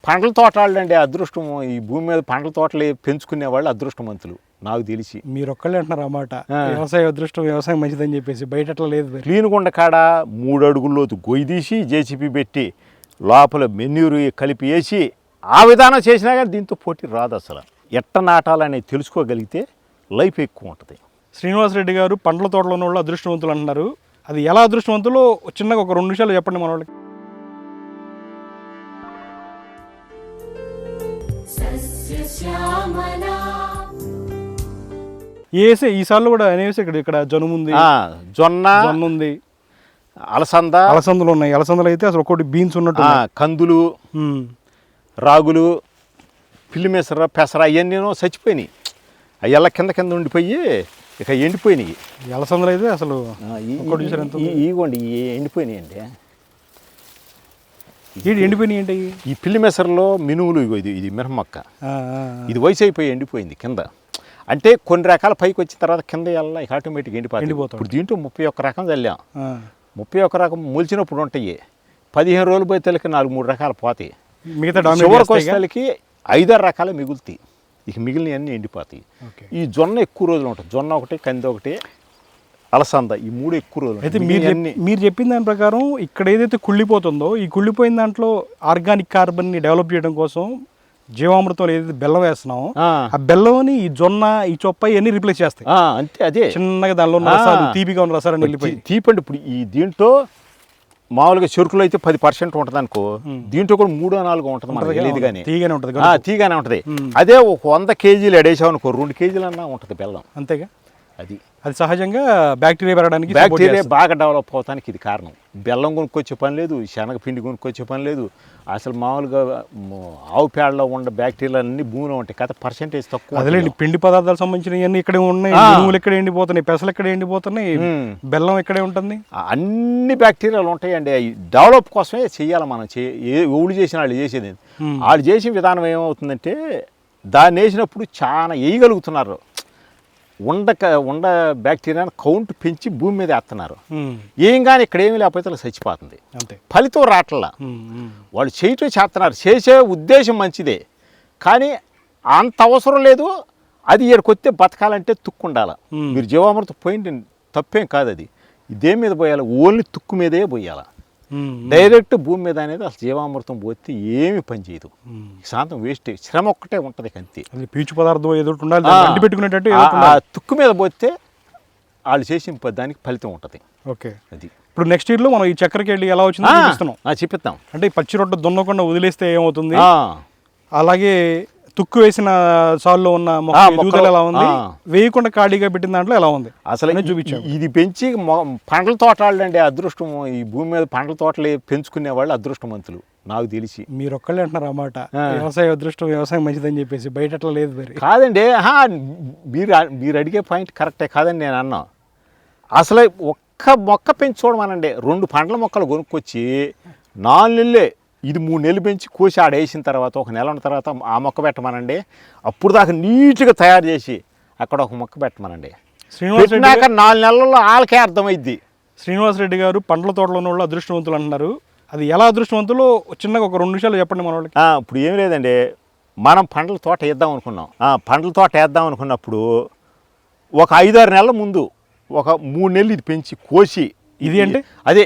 పండ్ల తోటలండి అదృష్టం. ఈ భూమి మీద పండ్ల తోటలు పెంచుకునే వాళ్ళు అదృష్టవంతులు నాకు తెలిసి. మీరు ఒక్కళ్ళే అంటున్నారు అన్నమాట, వ్యవసాయ అదృష్టం, వ్యవసాయం మంచిదని చెప్పేసి. బయట అట్లా లేదు. క్లీన్గుండ కాడ 3 అడుగుల లోతు గొయ్యి తీసి జేసీబీ పెట్టి లోపల మెన్యూరు కలిపి వేసి ఆ విధానం చేసినా కానీ దీంతో పోటీ రాదు. అసలు ఎట్ట నాటాలని తెలుసుకోగలిగితే లైఫ్ ఎక్కువ ఉంటుంది. శ్రీనివాసరెడ్డి గారు పండ్ల తోటలో ఉన్న వాళ్ళు అదృష్టవంతులు అంటున్నారు. అది ఎలా అదృష్టవంతులో చిన్నగా ఒక 2 నిమిషాలు చెప్పండి మన వాళ్ళకి. ఏసే ఈసార్లు కూడా అనేసి ఇక్కడ జనుము ఉంది, జొన్న ఉంది, అలసందలు ఉన్నాయి. అలసందలు అయితే అసలు ఒకటి బీన్స్ ఉన్నట్టు, కందులు, రాగులు, పిల్లిమెసర, పెసర అవన్నీ చచ్చిపోయినాయి. అవి కింద ఉండిపోయి ఇక ఎండిపోయినాయి. అలసందలు అయితే అసలు ఇగోండి ఎండిపోయినాయి అండి. ఎండిపోయినాయి ఏంటి? ఈ పిల్లిమెసరలో మినువులు. ఇగో ఇది మిరమక్క, ఇది వయసు అయిపోయి ఎండిపోయింది కింద. అంటే కొన్ని రకాల పైకి వచ్చిన తర్వాత కింద వెళ్ళా ఇక ఆటోమేటిక్ ఎండిపోతుంది. ఇప్పుడు దీంట్లో 31 రకం చల్లాం. 31 రకం మొలిచినప్పుడు ఉంటాయి. 15 రోజులు పోయి తలకి 4-3 రకాలు పోతాయి. మిగతా చివరికి వచ్చేసరికి 5-6 రకాలు మిగులుతాయి. ఇక మిగిలినవన్నీ ఎండిపోతాయి. ఈ జొన్న ఎక్కువ రోజులు ఉంటుంది. జొన్న ఒకటి, కంది ఒకటి, అలసంద, ఈ 3 ఎక్కువ రోజులు. అయితే మీరు చెప్పిన దాని ప్రకారం ఇక్కడ ఏదైతే కుళ్ళిపోతుందో, ఈ కుళ్ళిపోయిన దాంట్లో ఆర్గానిక్ కార్బన్ని డెవలప్ చేయడం కోసం జీవామృతం ఏదైతే బెల్లం వేస్తున్నామో ఆ బెల్లంని ఈ జొన్న, ఈ చొప్ప ఇవన్నీ రీప్లేస్ చేస్తాయి. అంతే, అదే చిన్నగా దానిలో ఉన్న రసాలు, తీపిగా ఉన్న రసాలు వెళ్ళిపోయి తీపండి. ఇప్పుడు ఈ దీంట్లో మామూలుగా చెరుకులు అయితే 10% ఉంటుంది అనుకో, దీంట్లో కూడా 3-4 ఉంటుంది. మనకు తెలియదు కానీ తీగానే ఉంటుంది. అదే ఒక 100 కేజీలు ఎడేసాం అనుకో, 2 కేజీలన్నా ఉంటుంది బెల్లం. అంతేగా. అది సహజంగా బ్యాక్టీరియా పెరగడానికి, బ్యాక్టీరియా బాగా డెవలప్ అవడానికి ఇది కారణం. బెల్లం కొనుక్కొచ్చే పని లేదు, శనగపిండి కొనుక్కొచ్చే పని లేదు. అసలు మామూలుగా ఆవు పేడలో ఉన్న బ్యాక్టీరియాలు అన్ని భూమిలో ఉంటాయి కదా, పర్సెంటేజ్ తక్కువ. అదేలేండి, పిండి పదార్థాలు సంబంధించినవన్నీ ఇక్కడే ఉన్నాయి. భూములు ఇక్కడే ఎండిపోతున్నాయి, పెసలు ఇక్కడే ఎండిపోతున్నాయి, బెల్లం ఇక్కడే ఉంటుంది. అన్ని బ్యాక్టీరియాలు ఉంటాయండి. డెవలప్ కోసమే చెయ్యాలి మనం. ఊళ్ళు చేసిన వాళ్ళు చేసేది. వాళ్ళు చేసిన విధానం ఏమవుతుందంటే, దాన్ని వేసినప్పుడు చాలా వేయగలుగుతున్నారు. ఉండ బ్యాక్టీరియాని కౌంట్ పెంచి భూమి మీద వేస్తున్నారు. ఏం కానీ ఇక్కడ ఏమీ లేకపోతే చచ్చిపోతుంది. ఫలితం రావట్లా. వాళ్ళు చేయటం చేస్తున్నారు. చేసే ఉద్దేశం మంచిదే, కానీ అంత అవసరం లేదు. అది ఇక్కడికొస్తే బతకాలంటే తుక్కు ఉండాలి. మీరు జీవామృతం పోయింది తప్పేం కాదు. అది ఇదే మీద పోయాలి, ఓన్లీ తుక్కు మీదే పోయాలి. డైరెక్ట్ భూమి మీద అనేది అసలు జీవామృతం పోతే ఏమి పని చేయదు. శాంతం వేస్ట్, శ్రమ ఒక్కటే ఉంటుంది అంతే. పీచు పదార్థం ఏదో పెట్టుకునేటట్టు తుక్కు మీద పోతే వాళ్ళు చేసిన దానికి ఫలితం ఉంటుంది. ఓకే, అది ఇప్పుడు నెక్స్ట్ ఇయర్లో మనం ఈ చక్కెరకి వెళ్ళి ఎలా వచ్చిందో చూపిస్తాం. అంటే ఈ పచ్చి రొట్టె దున్నకుండా వదిలేస్తే ఏమవుతుంది, అలాగే తుక్కు వేసిన సాల్లో ఉన్న మొక్కలు ఎలా ఉంది, వేయకుండా ఖాళీగా పెట్టిన దాంట్లో ఎలా ఉంది అసలు చూపించాం. ఇది పెంచి పండ్ల తోటలండి అదృష్టం. ఈ భూమి మీద పండ్ల తోటలు పెంచుకునే వాళ్ళు అదృష్టవంతులు నాకు తెలిసి. మీరు ఒక్కళ్ళే అంటున్నారు అన్నమాట, వ్యవసాయ అదృష్టం, వ్యవసాయం మంచిదని చెప్పేసి. బయట అట్లా లేదు. మరి కాదండి, మీరు అడిగే పాయింట్ కరెక్టే కాదని నేను అన్నా. అసలు ఒక్క మొక్క పెంచి చూడమనండి. 2 పండ్ల మొక్కలు కొనుక్కొచ్చి 4 నెలలే, ఇది 3 నెలలు పెంచి కోసి ఆడేసిన తర్వాత 1 నెల ఉన్న తర్వాత ఆ మొక్క పెట్టమనండి. అప్పుడు దాకా నీట్గా తయారు చేసి అక్కడ ఒక మొక్క పెట్టమనండి. పెట్టినాక 4 నెలల్లో వాళ్ళకే అర్థమైద్ది. శ్రీనివాసరెడ్డి గారు పండ్ల తోటలో ఉన్న వాళ్ళు అదృష్టవంతులు అంటున్నారు. అది ఎలా అదృష్టవంతులు చిన్నగా ఒక 2 నిమిషాలు చెప్పండి మన వాళ్ళకి. ఇప్పుడు ఏం లేదండి, మనం పండ్ల తోట వేద్దాం అనుకున్నాం. పండ్ల తోట వేద్దాం అనుకున్నప్పుడు ఒక 5-6 నెలల ముందు ఒక 3 నెలలు ఇది పెంచి కోసి, ఇది అంటే అదే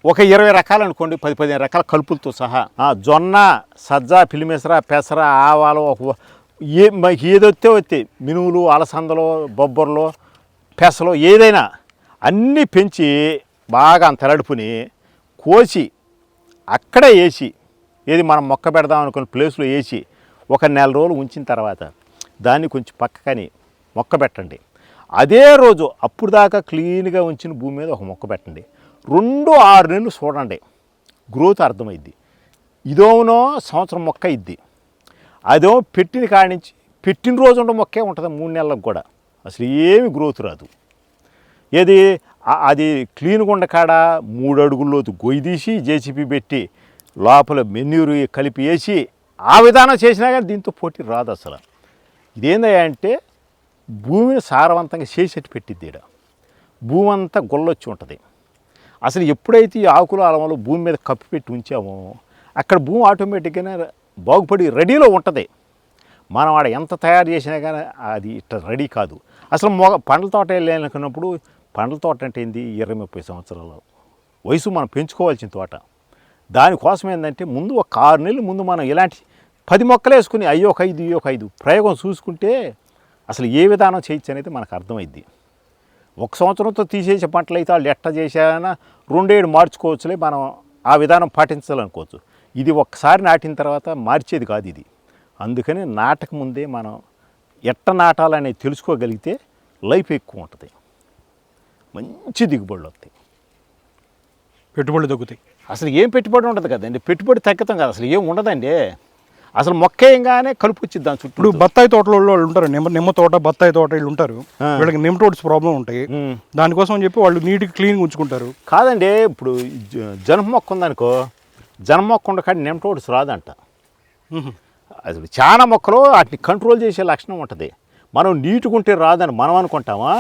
ఒక 20 రకాలు అనుకోండి, 10-15 రకాల కలుపులతో సహా, జొన్న, సజ్జ, పిల్లిమెసర, పెసర, ఆవాలు, ఏదొస్తే వస్తాయి, మినువులు, అలసందలు, బొబ్బర్లు, పెసలు, ఏదైనా అన్నీ పెంచి బాగా అంత తలడుపుని కోసి అక్కడే వేసి, ఏది మనం మొక్క పెడదాం అనుకున్న ప్లేస్లో వేసి ఒక 1 నెల రోజులు ఉంచిన తర్వాత దాన్ని కొంచెం పక్కకని మొక్క పెట్టండి. అదే రోజు అప్పుడు దాకా క్లీన్గా ఉంచిన భూమి మీద ఒక మొక్క పెట్టండి. 2-6 నెలలు చూడండి, గ్రోత్ అర్థమైద్ది. ఇదోనో సంవత్సరం మొక్క ఇద్ది, అదో పెట్టిన కాడి నుంచి పెట్టిన రోజు ఉండే మొక్కే ఉంటుంది 3 నెలలకు కూడా. అసలు ఏమి గ్రోత్ రాదు. ఏది అది క్లీన్గా ఉండ కాడ 3 అడుగుల లోతు గొయ్యి తీసి జేసీబీ పెట్టి లోపల మెన్యూరు కలిపి వేసి ఆ విధానం చేసినా కానీ దీంతో పోటీ రాదు. అసలు ఇదేందయ్యా అంటే భూమిని సారవంతంగా చేసేట్టు పెట్టిద్ది. భూమి అంతా గొల్లొచ్చి ఉంటుంది. అసలు ఎప్పుడైతే ఈ ఆకులు అలమలు భూమి మీద కప్పి పెట్టి ఉంచామో అక్కడ భూమి ఆటోమేటిక్గానే బాగుపడి రెడీలో ఉంటుంది. మనం ఆడ ఎంత తయారు చేసినా కానీ అది ఇట్లా రెడీ కాదు. అసలు పండ్ల తోట వెళ్ళాలనుకున్నప్పుడు పండ్ల తోట అంటే ఏంది 20-30 సంవత్సరాల వయసు మనం పెంచుకోవాల్సిన తోట. దానికోసం ఏంటంటే ముందు ఒక 6 నెలలు ముందు మనం ఇలాంటి 10 మొక్కలు వేసుకుని అయ్యో ఒక 5 ప్రయోగం చూసుకుంటే అసలు ఏ విధానం చేయొచ్చు అనేది మనకు అర్థమైద్ది. 1 సంవత్సరంతో తీసేసే పంటలు అయితే వాళ్ళు ఎట్ట చేసానా 2 ఏళ్ళు మార్చుకోవచ్చులే, మనం ఆ విధానం పాటించాలనుకోవచ్చు. ఇది ఒక్కసారి నాటిన తర్వాత మార్చేది కాదు ఇది. అందుకని నాటక ముందే మనం ఎట్ట నాటాలనేది తెలుసుకోగలిగితే లైఫ్ ఎక్కువ ఉంటుంది, మంచి దిగుబడులు వస్తాయి, పెట్టుబడులు తగ్గుతాయి. అసలు ఏం పెట్టుబడి ఉండదు కదండి, పెట్టుబడి తగ్గుతాం కదా, అసలు ఏం ఉండదండి. అసలు మొక్క వేయంగానే కలుపు వచ్చింది దాని చుట్టూ. ఇప్పుడు బత్తాయి తోటలో వాళ్ళు ఉంటారు, నిమ్మ తోట, బత్తాయి తోట వీళ్ళు ఉంటారు, వీళ్ళకి నిమ్టోడ్స్ ప్రాబ్లం ఉంటాయి. దానికోసం అని చెప్పి వాళ్ళు నీట్గా క్లీన్గా ఉంచుకుంటారు. కాదండి, ఇప్పుడు జనప మొక్క ఉందనుకో, జనప మొక్క ఉండకాడి నెమటోడ్స్ రాదంట. అసలు చాలా మొక్కలు వాటిని కంట్రోల్ చేసే లక్షణం ఉంటుంది. మనం నీట్గా ఉంటే రాదని మనం అనుకుంటామా.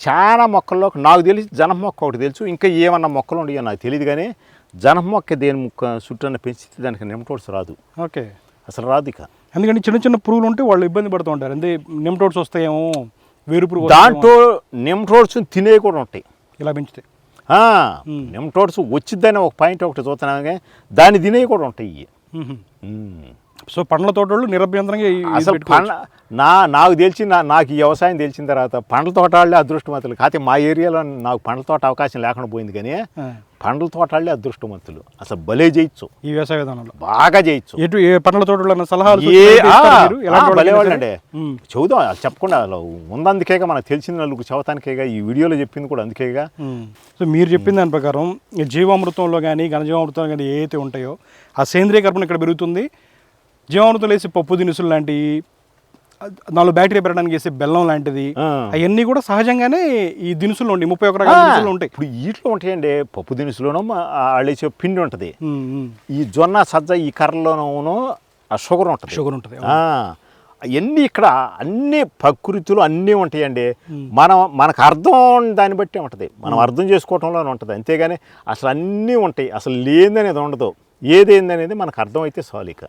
చాలా మొక్కల్లో నాకు తెలిసి జనప మొక్క ఒకటి తెలుసు, ఇంకా ఏమన్నా మొక్కలు ఉండయో నాకు తెలియదు. కానీ జనప మొక్క దేని మొక్క చుట్టూ పెంచితే దానికి నెమటోడ్స్ రాదు. ఓకే, అసలు రాదు. ఇక ఎందుకంటే చిన్న చిన్న పురుగులు ఉంటే వాళ్ళు ఇబ్బంది పడుతూ ఉంటారు. అంటే నెమటోడ్స్ వస్తాయేమో, వేరు పురుగు దాంట్లో నెమటోడ్స్ తినే కూడా ఉంటాయి ఇలా పెంచితే. నెమటోడ్స్ వచ్చిద్దని ఒక పాయింట్ ఒకటి చూస్తున్నాగా, దాన్ని తినే కూడా ఉంటాయి. సో పండ్ల తోటలు నిరభ్యంతరంగా అసలు నాకు తెలిసి నాకు ఈ వ్యవసాయం తెలిసిన తర్వాత పండ్ల తోట వాళ్ళే అదృష్టవంతులు. కాకపోతే మా ఏరియాలో నాకు పండ్ల తోట అవకాశం లేకుండా పోయింది, కానీ పండ్ల తోట వాళ్ళే అదృష్టవంతులు. అసలు భలే చేయొచ్చు ఈ వ్యవసాయ విధానంలో, బాగా చేయొచ్చు. ఎటు ఏ పండ్ల తోటలో సలహాలు భలేవాళ్ళండి చెబుదాం, చెప్పకుండా ఉందందుకేగా మనకు తెలిసిన నలుగురు చదవటానికేగా ఈ వీడియోలో చెప్పింది కూడా అందుకేగా. సో మీరు చెప్పిన దాని ప్రకారం జీవామృతంలో కానీ ఘనజీవామృతంలో కానీ ఏవైతే ఉంటాయో ఆ సేంద్రియ కర్బనం ఇక్కడ పెరుగుతుంది. జీవామృతం వేసే పప్పు దినుసులు లాంటివి, 4 బ్యాక్టీరియా పెరగడానికి వేసే బెల్లం లాంటిది, అవన్నీ కూడా సహజంగానే ఈ దినుసులు ఉంటాయి. 31 రకాల దినుసులు ఉంటాయి. ఇప్పుడు వీటిలో ఉంటాయండి, పప్పు దినుసులోనూ వాళ్ళు వేసే పిండి ఉంటుంది, ఈ జొన్న సజ్జ ఈ కర్రలోనూ ఆ షుగర్ ఉంటుంది. అవన్నీ ఇక్కడ అన్ని ప్రకృతులు అన్నీ ఉంటాయండి. మనకు అర్థం దాన్ని బట్టి ఉంటుంది, మనం అర్థం చేసుకోవటంలోనే ఉంటుంది. అంతేగాని అసలు అన్నీ ఉంటాయి, అసలు లేదనేది ఉండదు. ఏదేందనేది మనకు అర్థమైతే చాలు. ఇక